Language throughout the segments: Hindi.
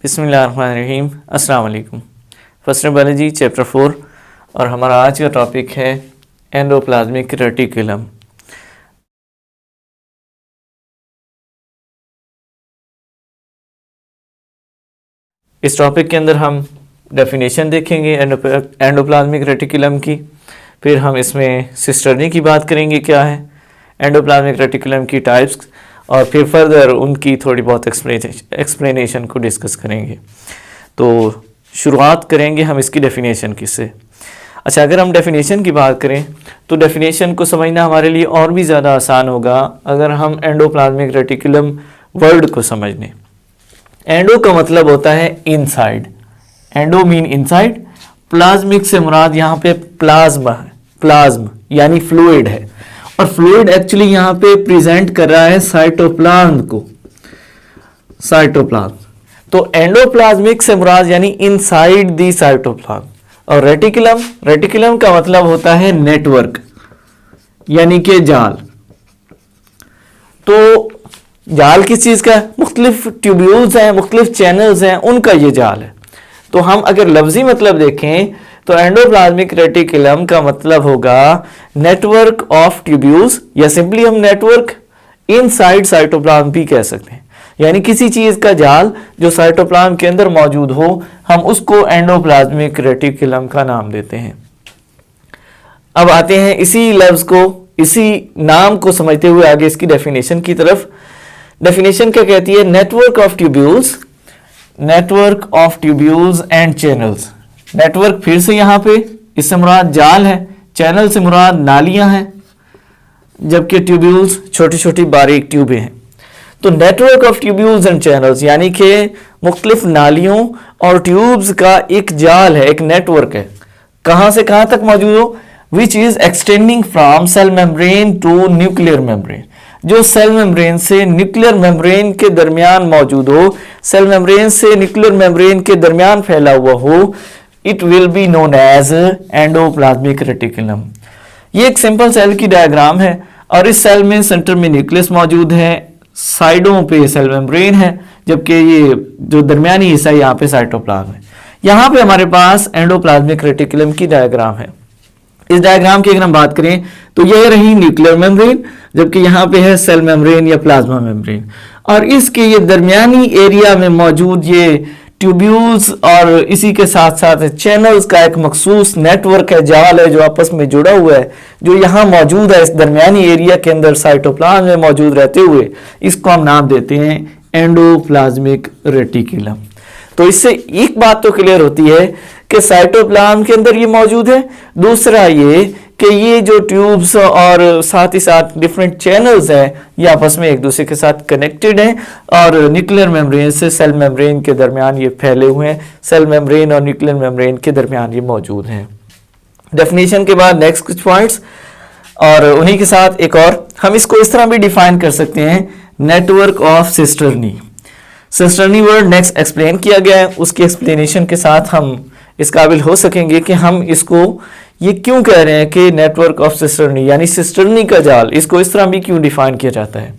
बिस्मिल्लाहिर्रहमानिर्रहीम। अस्सलाम वालेकुम। फर्स्ट बायोलॉजी चैप्टर 4 और हमारा आज का टॉपिक है एंडोप्लाज्मिक रेटिकुलम। इस टॉपिक के अंदर हम डेफिनेशन देखेंगे एंडोप्लाज्मिक रेटिकुलम की, फिर हम इसमें सिस्टर्नी की बात करेंगे क्या है, एंडोप्लाज्मिक रेटिकुलम की टाइप्स, और फिर फर्दर उनकी थोड़ी बहुत एक्सप्लेनेशन को डिस्कस करेंगे। तो शुरुआत करेंगे हम इसकी डेफिनेशन की से। अच्छा, अगर हम डेफिनेशन की बात करें तो डेफिनेशन को समझना हमारे लिए और भी ज़्यादा आसान होगा अगर हम एंडोप्लाज्मिक रेटिकुलम वर्ड को समझ लें। एंडो का मतलब होता है inside, endo mean inside, plasmic से मुराद यहाँ पे प्लाज्मा है, प्लाज्म यानी फ्लूइड है, और फ्लूइड एक्चुअली यहाँ पे प्रेजेंट कर रहा है साइटोप्लाज्म को, साइटोप्लाज्म। तो एंडोप्लाज्मिक से मुराद यानी इनसाइड दी साइटोप्लाज्म, और रेटिकुलम, रेटिकुलम का मतलब होता है नेटवर्क यानी कि जाल। तो जाल किस चीज का है? मुख्तलिफ ट्यूब्यूल्स हैं, मुख्तलिफ चैनल्स हैं, उनका ये जाल है। तो हम अगर लफ्जी मतलब देखें तो एंडोप्लाज्मिक रेटिकुलम का मतलब होगा नेटवर्क ऑफ ट्यूब्यूल्स, या सिंपली हम नेटवर्क इनसाइड साइटोप्लाज्म भी कह सकते हैं, यानी किसी चीज का जाल जो साइटोप्लाज्म के अंदर मौजूद हो, हम उसको एंडोप्लाज्मिक रेटिकुलम का नाम देते हैं। अब आते हैं इसी लफ्ज को, इसी नाम को समझते हुए आगे इसकी डेफिनेशन की तरफ। डेफिनेशन क्या कहती है? Network of tubules, network of tubules and channels. Network फिर से यहां पे इससे मुराद जाल है, चैनल से मुराद नालियां हैं, जबकि ट्यूब्यूल्स छोटी छोटी बारीक ट्यूबें हैं। तो network of tubules and channels यानी कि मुख्तलिफ नालियों और ट्यूब्स का एक जाल है, एक नेटवर्क है, कहां से कहां तक मौजूद हो, which is extending from cell membrane to nuclear membrane, जो सेल मेम्ब्रेन से न्यूक्लियर मेम्ब्रेन के दरमियान मौजूद हो, सेल मेम्ब्रेन से न्यूक्लियर मेम्ब्रेन के दरमियान फैला हुआ हो, it will be known as endoplasmic reticulum. ये एक सिंपल सेल की डायग्राम है, और इस सेल में सेंटर में न्यूक्लियस मौजूद है, साइडों पे सेल मेम्ब्रेन है, जबकि ये जो दरमियानी हिस्सा है यहाँ पे साइटोप्लाज्म है। यहाँ पे हमारे पास एंडोप्लाज्मिक रेटिकुलम की डायग्राम है। इस डायग्राम की अगर हम बात करें तो यह रही न्यूक्लियर मेम्ब्रेन, जबकि यहाँ पे है सेल मेम्ब्रेन या प्लाज्मा मेम्ब्रेन, और इसके ये दरमियानी एरिया में मौजूद ये ट्यूब्यूल्स और इसी के साथ साथ चैनल्स का एक मखसूस नेटवर्क है, जाल है, जो आपस में जुड़ा हुआ है, जो यहाँ मौजूद है इस दरमियानी एरिया के अंदर साइटोप्लाज्म में मौजूद रहते हुए, इसको हम नाम देते हैं एंडोप्लाज्मिक रेटिकुलम। तो इससे एक बात तो क्लियर होती है कि साइटोप्लाज्म के अंदर ये मौजूद है। दूसरा ये कि ये जो ट्यूब्स और साथ ही साथ डिफरेंट चैनल्स हैं, ये आपस में एक दूसरे के साथ कनेक्टेड हैं, और न्यूक्लियर मेम्ब्रेन से सेल मेम्ब्रेन के दरमियान ये फैले हुए हैं, सेल मेम्ब्रेन और न्यूक्लियर मेम्ब्रेन के दरमियान ये मौजूद हैं। डेफिनेशन के बाद नेक्स्ट कुछ पॉइंट्स, और उन्हीं के साथ एक और हम इसको इस तरह भी डिफाइन कर सकते हैं, network of cisternae. Cisternae word next explain किया गया है, उसकी एक्सप्लेनेशन के साथ हम इस काबिल हो सकेंगे कि हम इसको ये क्यों कह रहे हैं कि नेटवर्क ऑफ सिस्टर्नी यानी सिस्टर्नी का जाल, इसको इस तरह भी क्यों डिफाइन किया जाता है।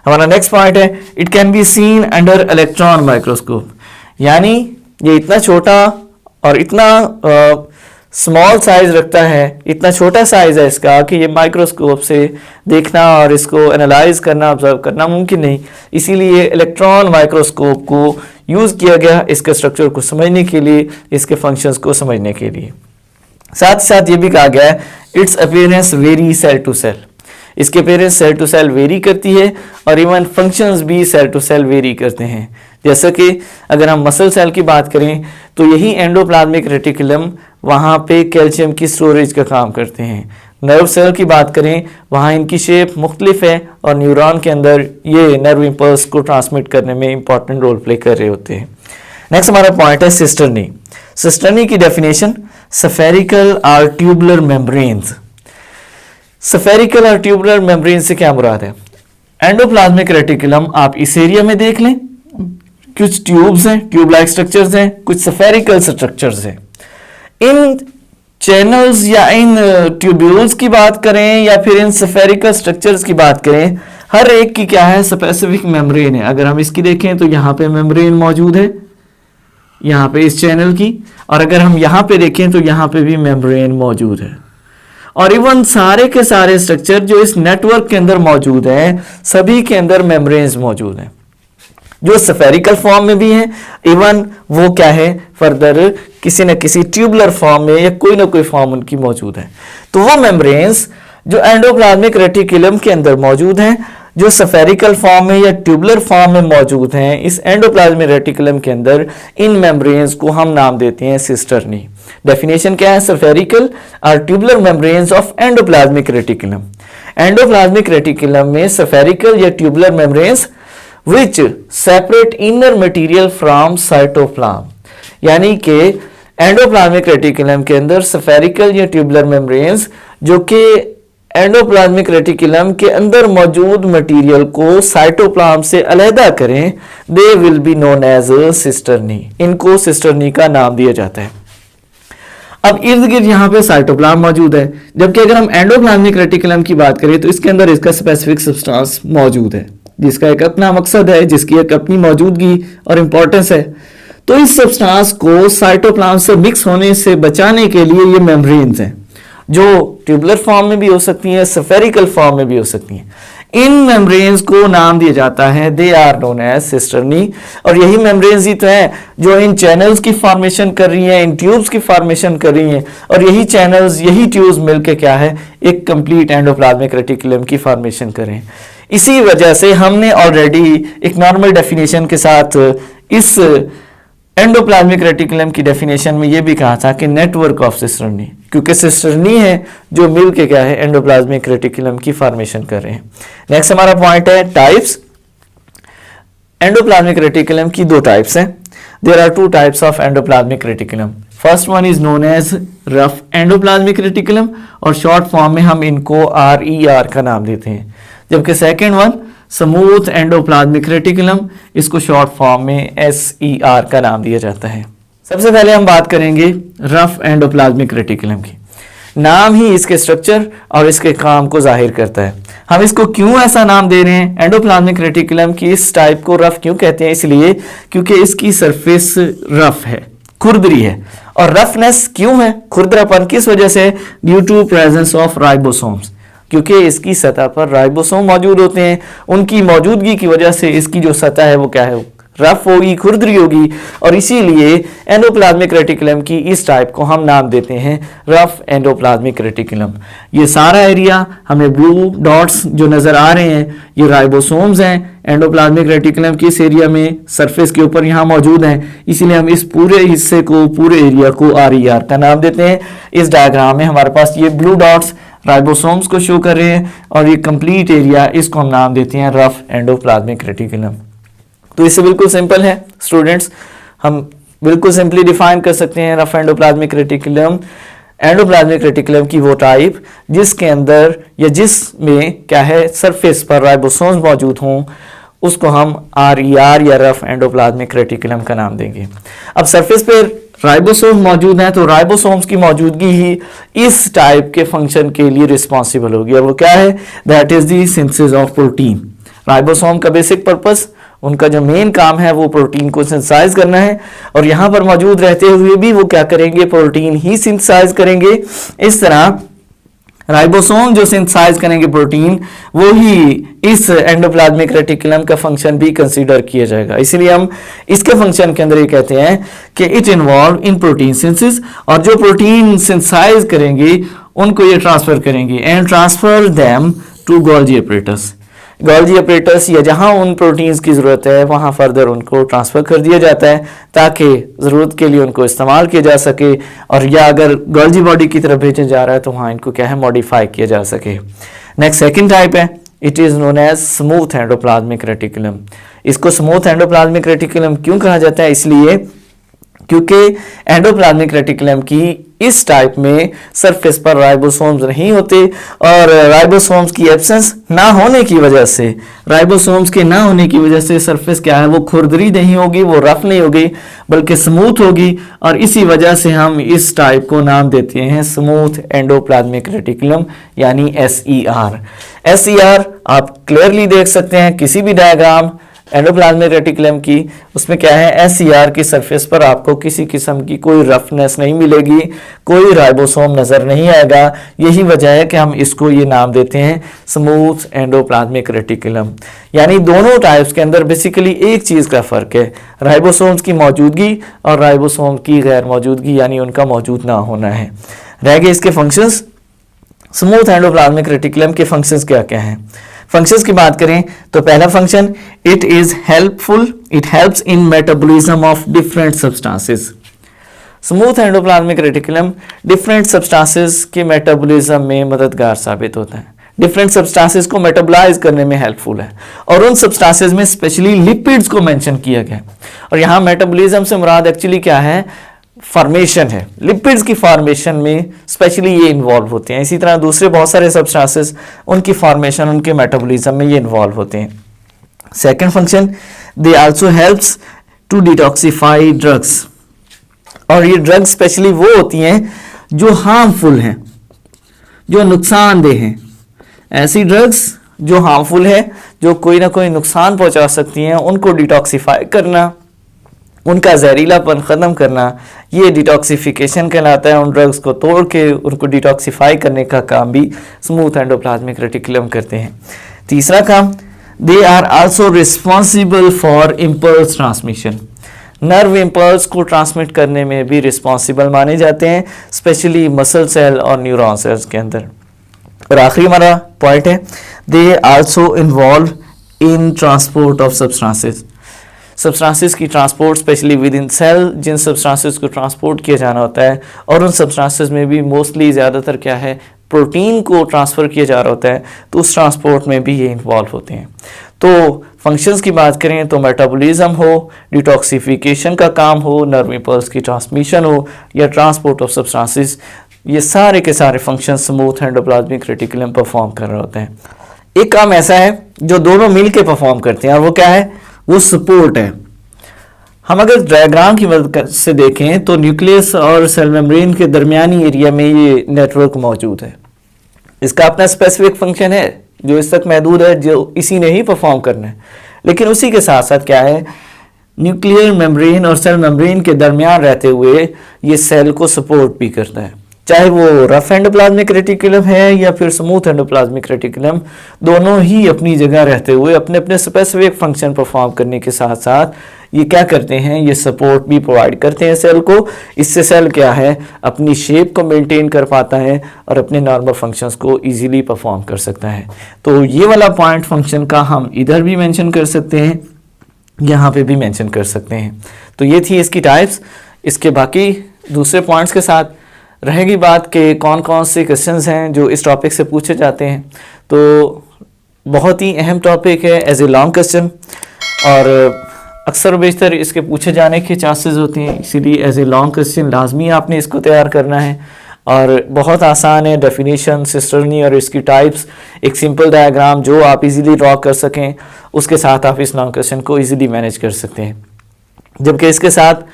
हमारा नेक्स्ट पॉइंट है, it can be seen under electron microscope, यानी ये इतना छोटा और इतना स्मॉल साइज रखता है, इतना छोटा साइज है इसका कि ये माइक्रोस्कोप से देखना और इसको एनालाइज करना, ऑब्जर्व करना मुमकिन नहीं। इसीलिए इलेक्ट्रॉन माइक्रोस्कोप को यूज किया गया इसके स्ट्रक्चर को समझने के लिए, इसके फंक्शंस को समझने के लिए। साथ साथ ये भी कहा गया है, its appearance vary cell to cell, इसके appearance cell to cell vary करती है, और इवन फंक्शंस भी सेल टू सेल वेरी करते हैं। जैसे कि अगर हम मसल सेल की बात करें तो यही एंडोप्लाज्मिक रेटिकुलम वहाँ पे कैल्शियम की स्टोरेज का काम करते हैं। नर्व सेल की बात करें, वहाँ इनकी शेप मुख्तलिफ है, और न्यूरॉन के अंदर ये नर्व इंपल्स को ट्रांसमिट करने में इंपॉर्टेंट रोल प्ले कर रहे होते हैं। नेक्स्ट हमारा पॉइंट है सिस्टर्नी। सिस्टर्नी की डेफिनेशन, स्फेरिकल और ट्यूबुलर मेम्ब्रेन्स। स्फेरिकल और ट्यूबुलर मेम्ब्रेन से क्या मुराद है? एंडोप्लाज्मिक रेटिकुलम आप इस एरिया में देख लें, कुछ ट्यूब्स हैं, ट्यूब लाइक स्ट्रक्चर्स हैं, कुछ स्फेरिकल स्ट्रक्चर्स हैं। इन चैनल्स या इन ट्यूब्यूल्स की बात करें या फिर इन स्फेरिकल स्ट्रक्चर्स की बात करें, हर एक की क्या है? स्पेसिफिक मेम्ब्रेन है। अगर हम इसकी देखें तो यहाँ पे मेम्ब्रेन मौजूद है, यहाँ पे इस चैनल की, और अगर हम यहाँ पे देखें तो यहाँ पे भी मेम्ब्रेन मौजूद है। और इवन सारे के सारे स्ट्रक्चर जो इस नेटवर्क के अंदर मौजूद हैं, सभी के अंदर मेम्ब्रेन्स मौजूद हैं, जो स्फेरिकल फॉर्म में भी हैं, इवन वो क्या है फर्दर किसी न किसी ट्यूबुलर फॉर्म में या कोई ना कोई फॉर्म उनकी मौजूद है। तो वो मेम्ब्रेन्स जो एंडोप्लाज्मिक रेटिकुलम के अंदर मौजूद हैं, जो स्फेरिकल फॉर्म में या ट्यूबुलर फॉर्म में मौजूद हैं इस एंडोप्लाज्मिक रेटिकुलम के अंदर, इन मेम्ब्रेन्स को हम नाम देते हैं सिस्टर्नी। डेफिनेशन क्या है? स्फेरिकल और tubular membranes of endoplasmic reticulum. Endoplasmic reticulum में स्फेरिकल या tubular membranes which separate inner material from cytoplasm, यानी कि एंडोप्लाज्मिक रेटिकुलम के अंदर स्फेरिकल या ट्यूबुलर मेम्ब्रेन्स जो कि एंडोप्लाज्मिक रेटिकुलम के अंदर मौजूद मटेरियल को साइटोप्लाज्म से अलहदा करें, they will be known as cisternae. इनको सिस्टर्नी का नाम दिया जाता है। अब इर्द गिर्द यहाँ पे साइटोप्लाज्म मौजूद है, जबकि अगर हम एंडोप्लाज्मिक रेटिकुलम की बात करें तो इसके अंदर इसका स्पेसिफिक सब्सटेंस मौजूद है, जिसका एक अपना मकसद है, जिसकी एक अपनी मौजूदगी और इंपॉर्टेंस है। तो इस सब्सटेंस को साइटोप्लाज्म से मिक्स होने से बचाने के लिए ये मेम्ब्रेन्स हैं, जो ट्यूबुलर फॉर्म में भी हो सकती हैं, स्फेरिकल फॉर्म में भी हो सकती हैं। इन मेम्ब्रेन्स को नाम दिया जाता है, they are known as cisternae. और यही मेम्ब्रेन्स ही तो हैं जो इन चैनल्स की फॉर्मेशन कर रही हैं, इन ट्यूब्स की फॉर्मेशन कर रही हैं, और यही चैनल्स, यही ट्यूब्स मिलकर क्या है, एक कंप्लीट एंडोप्लाज्मिक रेटिकुलम की फॉर्मेशन करें। इसी वजह से हमने ऑलरेडी एक नॉर्मल डेफिनेशन के साथ इस एंडोप्लाज्मिक रेटिकुलम की डेफिनेशन में ये भी कहा था कि नेटवर्क ऑफ सिस्टर्नी, क्योंकि सिस्टर्नी है जो मिल के क्या है एंडोप्लाज्मिक रेटिकुलम की फॉर्मेशन कर रहे हैं। नेक्स्ट हमारा पॉइंट है टाइप्स। एंडोप्लाज्मिक रेटिकुलम की दो टाइप्स हैं। There are two types of endoplasmic reticulum. First one is known as rough endoplasmic reticulum, और शॉर्ट फॉर्म में हम इनको RER का नाम देते हैं। जबकि second one smooth endoplasmic reticulum, इसको शॉर्ट फॉर्म में SER का नाम दिया जाता है। सबसे पहले हम बात करेंगे रफ एंडोप्लाज्मिक रेटिकुलम की। नाम ही इसके स्ट्रक्चर और इसके काम को जाहिर करता है। हम इसको क्यों ऐसा नाम दे रहे हैं, एंडोप्लाज्मिक रेटिकुलम की इस टाइप को रफ क्यों कहते हैं? इसलिए क्योंकि इसकी सरफेस रफ है, खुरदरी है। और रफनेस क्यों है, खुरदरापन किस वजह से? Due to presence of ribosomes, क्योंकि इसकी सतह पर राइबोसोम मौजूद होते हैं। उनकी मौजूदगी की वजह से इसकी जो सतह है वो क्या है, रफ होगी, खुरदरी होगी, और इसीलिए एंडोप्लाज्मिक रेटिकुलम की इस टाइप को हम नाम देते हैं रफ एंडोप्लाज्मिक रेटिकुलम। ये सारा एरिया हमें ब्लू डॉट्स जो नजर आ रहे हैं, ये राइबोसोम्स हैं एंडोप्लाज्मिक रेटिकुलम की इस एरिया में, सरफेस के ऊपर यहाँ मौजूद हैं। इसीलिए हम इस पूरे हिस्से को, पूरे एरिया को RER का नाम देते हैं। इस डायग्राम में हमारे पास ये ब्लू डॉट्स राइबोसोम्स को शो कर रहे हैं, और ये कंप्लीट एरिया, इसको हम नाम देते हैं रफ एंडोप्लाज्मिक रेटिकुलम। तो इससे बिल्कुल सिंपल है स्टूडेंट्स, हम बिल्कुल सिंपली डिफाइन कर सकते हैं rough endoplasmic reticulum. Endoplasmic reticulum की वो टाइप जिसके अंदर या जिसमें क्या है सरफेस पर राइबोसोम्स मौजूद हों, उसको हम RER या रफ एंडोप्लाज्मिक रेटिकुलम का नाम देंगे। अब सरफेस पर राइबोसोम्स मौजूद हैं, तो राइबोसोम्स की मौजूदगी ही इस टाइप के फंक्शन के लिए रिस्पॉन्सिबल होगी। और वो क्या है? That is the synthesis of protein. Ribosome का बेसिक पर्पस, उनका जो मेन काम है वो प्रोटीन को सिंथेसाइज करना है, और यहाँ पर मौजूद रहते हुए भी वो क्या करेंगे, प्रोटीन ही सिंथेसाइज करेंगे। इस तरह राइबोसोम जो सिंथेसाइज करेंगे प्रोटीन, वो ही इस एंडोप्लाज्मिक रेटिकुलम का फंक्शन भी कंसीडर किया जाएगा। इसलिए हम इसके फंक्शन के अंदर ये कहते हैं कि it involve in protein synthesis, और जो प्रोटीन सिंथेसाइज करेंगे उनको ये ट्रांसफर करेंगे and transfer them to Golgi apparatus. Golgi apparatus या जहां उन प्रोटीन्स की जरूरत है वहां फर्दर उनको ट्रांसफर कर दिया जाता है, ताकि जरूरत के लिए उनको इस्तेमाल किया जा सके, और या अगर गोल्जी बॉडी की तरफ भेजा जा रहा है तो वहां इनको क्या है, मॉडिफाई किया जा सके। नेक्स्ट सेकंड टाइप है, it is known as smooth endoplasmic reticulum. इसको स्मूथ एंडोप्लाज्मिक रेटिकुलम क्यों कहा जाता है? इसलिए क्योंकि एंडोप्लाज्मिक रेटिकुलम की इस टाइप में सरफेस पर राइबोसोम्स नहीं होते, और राइबोसोम्स की एब्सेंस ना होने की वजह से, राइबोसोम्स के ना होने की वजह से सरफेस क्या है, वो खुरदरी नहीं होगी, वो रफ नहीं होगी, बल्कि स्मूथ होगी, और इसी वजह से हम इस टाइप को नाम देते हैं स्मूथ एंडोप्लाज्मिक रेटिकुलम यानी SER। SER आप क्लियरली देख सकते हैं किसी भी डायग्राम एंडोप्लाज्मिक रेटिकुलम की, उसमें क्या है, SCR की सरफेस पर आपको किसी किस्म की कोई रफनेस नहीं मिलेगी, कोई राइबोसोम नजर नहीं आएगा। यही वजह है कि हम इसको ये नाम देते हैं स्मूथ एंडोप्लाज्मिक रेटिकुलम। यानी दोनों टाइप्स के अंदर बेसिकली एक चीज का फर्क है, राइबोसोम्स की मौजूदगी और राइबोसोम की गैर मौजूदगी, यानी उनका मौजूद ना होना है। रह गए इसके फंक्शंस। स्मूथ एंडोप्लाज्मिक रेटिकुलम के फंक्शंस क्या क्या हैं? फंक्शंस की बात करें तो पहला function, it is helpful, it helps in metabolism of different substances. Smooth endoplasmic reticulum different substances के मेटाबॉलिज्म में मददगार साबित होता है, डिफरेंट सब्सटेंसेस को मेटाबोलाइज करने में हेल्पफुल है। और उन सब्सटेंसेस में स्पेशली लिपिड्स को मेंशन किया गया। और यहाँ मेटाबॉलिज्म से मुराद एक्चुअली क्या है, फॉर्मेशन है। लिपिड्स की फॉर्मेशन में स्पेशली ये इन्वॉल्व होते हैं। इसी तरह दूसरे बहुत सारे सब्सटेंसेस, उनकी फॉर्मेशन, उनके मेटाबॉलिज्म में ये इन्वॉल्व होते हैं। Second function, they also helps to detoxify drugs. और ये ड्रग्स स्पेशली वो होती हैं जो हार्मफुल हैं, जो नुकसानदेह हैं। ऐसी ड्रग्स जो हार्मफुल है, जो कोई ना कोई नुकसान पहुंचा सकती हैं, उनको डिटॉक्सिफाई करना, उनका जहरीलापन ख़त्म करना, ये डिटॉक्सिफिकेशन कहलाता है। उन ड्रग्स को तोड़ के उनको डिटॉक्सिफाई करने का काम भी स्मूथ एंडोप्लाज्मिक रेटिकुलम करते हैं। तीसरा काम, they are also responsible for impulse transmission. Nerve impulse को ट्रांसमिट करने में भी रिस्पॉन्सिबल माने जाते हैं, स्पेशली मसल सेल और न्यूरॉन सेल्स के अंदर। और आखिरी हमारा पॉइंट है, they also involve in transport of substances. Substances की transport specially within cell, जिन सब्सटेंसेस को ट्रांसपोर्ट किया जाना होता है, और उन सब्सटेंसेस में भी मोस्टली ज़्यादातर क्या है, प्रोटीन को ट्रांसफ़र किया जा रहा होता है, तो उस ट्रांसपोर्ट में भी ये इन्वॉल्व होते हैं। तो फंक्शंस की बात करें तो मेटाबॉलिज्म हो, डिटॉक्सिफिकेशन का काम हो, नर्व इम्पल्स की ट्रांसमिशन हो, या ट्रांसपोर्ट ऑफ सब्सटेंसेस, ये सारे के सारे function smooth endoplasmic reticulum perform कर रहे होते हैं। एक काम ऐसा है जो दोनों मिल के परफॉर्म करते हैं, और वो क्या है, वो सपोर्ट है। हम अगर डायग्राम की मदद से देखें तो न्यूक्लियस और सेल मेम्ब्रेन के दरमियानी एरिया में ये नेटवर्क मौजूद है। इसका अपना स्पेसिफिक फंक्शन है जो इस तक महदूद है, जो इसी ने ही परफॉर्म करना है। लेकिन उसी के साथ साथ क्या है, न्यूक्लियर मेम्ब्रेन और सेल मेम्ब्रेन के दरमियान रहते हुए ये सेल को सपोर्ट भी करता है। चाहे वो रफ एंडोप्लाज्मिक रेटिकुलम है या फिर स्मूथ एंडोप्लाज्मिक रेटिकुलम, दोनों ही अपनी जगह रहते हुए अपने अपने स्पेसिफिक फंक्शन परफॉर्म करने के साथ साथ ये क्या करते हैं, ये सपोर्ट भी प्रोवाइड करते हैं सेल को। इससे सेल क्या है, अपनी शेप को मेंटेन कर पाता है और अपने नॉर्मल फंक्शंस को इजीली परफॉर्म कर सकता है। तो ये वाला पॉइंट फंक्शन का हम इधर भी मेंशन कर सकते हैं, यहाँ पे भी मेंशन कर सकते हैं। तो ये थी इसकी टाइप्स। इसके बाकी दूसरे पॉइंट्स के साथ रहेगी बात कि कौन कौन से क्वेश्चंस हैं जो इस टॉपिक से पूछे जाते हैं। तो बहुत ही अहम टॉपिक है एज ए लॉन्ग क्वेश्चन, और अक्सर बेशतर इसके पूछे जाने के चांसेस होते हैं, इसीलिए एज ए लॉन्ग क्वेश्चन लाजमी आपने इसको तैयार करना है। और बहुत आसान है, डेफिनेशन, सिस्टर्नी और इसकी टाइप्स, एक सिंपल डायग्राम जो आप इजीली ड्रॉ कर सकें, उसके साथ आप इस लॉन्ग क्वेश्चन को इजीली मैनेज कर सकते हैं। जबकि इसके साथ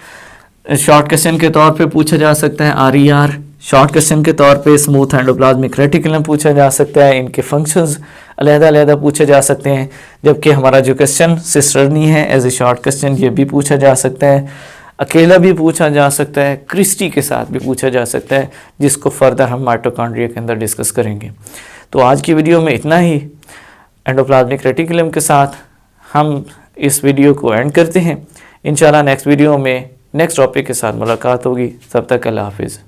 शॉर्ट क्वेश्चन के तौर पे पूछा जा सकता है RER, शॉर्ट क्वेश्चन के तौर पे स्मूथ एंडोप्लाज्मिक रेटिकुलम पूछा जा सकता है, इनके फंक्शंस अलग-अलग पूछे जा सकते हैं। जबकि हमारा जो क्वेश्चन सिस्टर्नी है एज ए शॉर्ट क्वेश्चन, ये भी पूछा जा सकता है, अकेला भी पूछा जा सकता है, क्रिस्टी के साथ भी पूछा जा सकता है, जिसको फर्दर हम माइटोकॉन्ड्रिया के अंदर डिस्कस करेंगे। तो आज की वीडियो में इतना ही। एंडोप्लाज्मिक रेटिकुलम के साथ हम इस वीडियो को एंड करते हैं। इंशाल्लाह नेक्स्ट वीडियो में नेक्स्ट टॉपिक के साथ मुलाकात होगी। तब तक अल्लाह हाफिज़।